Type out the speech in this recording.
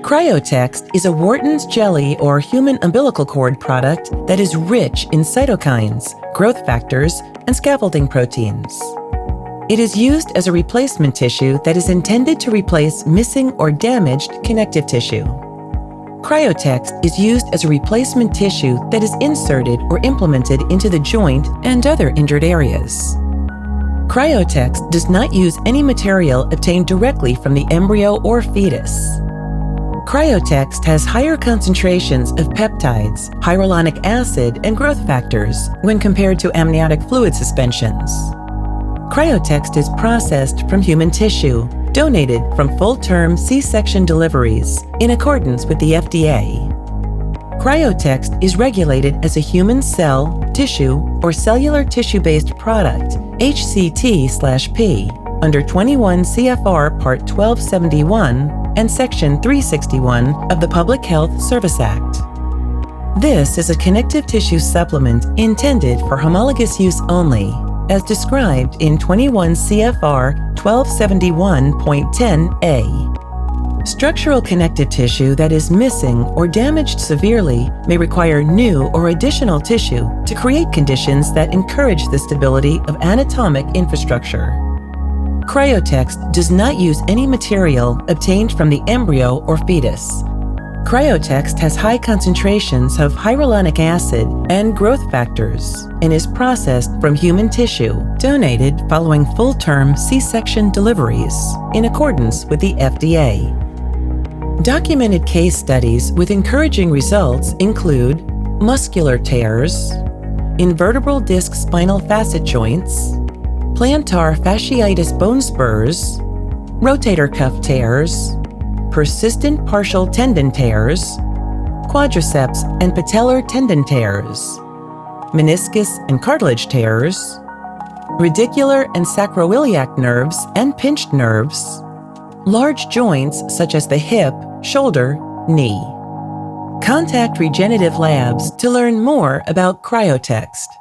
CryoText is a Wharton's jelly or human umbilical cord product that is rich in cytokines, growth factors, and scaffolding proteins. It is used as a replacement tissue that is intended to replace missing or damaged connective tissue. CryoText is used as a replacement tissue that is inserted or implemented into the joint and other injured areas. CryoText does not use any material obtained directly from the embryo or fetus. CryoText has higher concentrations of peptides, hyaluronic acid, and growth factors when compared to amniotic fluid suspensions. CryoText is processed from human tissue, donated from full-term C-section deliveries in accordance with the FDA. CryoText is regulated as a human cell, tissue, or cellular tissue-based product, HCT/P, under 21 CFR Part 1271 and Section 361 of the Public Health Service Act. This is a connective tissue supplement intended for homologous use only, as described in 21 CFR 1271.10a. Structural connective tissue that is missing or damaged severely may require new or additional tissue to create conditions that encourage the stability of anatomic infrastructure. CryoText does not use any material obtained from the embryo or fetus. CryoText has high concentrations of hyaluronic acid and growth factors and is processed from human tissue, donated following full-term C-section deliveries in accordance with the FDA. Documented case studies with encouraging results include muscular tears, invertebral disc spinal facet joints, plantar fasciitis bone spurs, rotator cuff tears, persistent partial tendon tears, quadriceps and patellar tendon tears, meniscus and cartilage tears, radicular and sacroiliac nerves and pinched nerves, large joints such as the hip, shoulder, knee. Contact Regenative Labs to learn more about CryoText.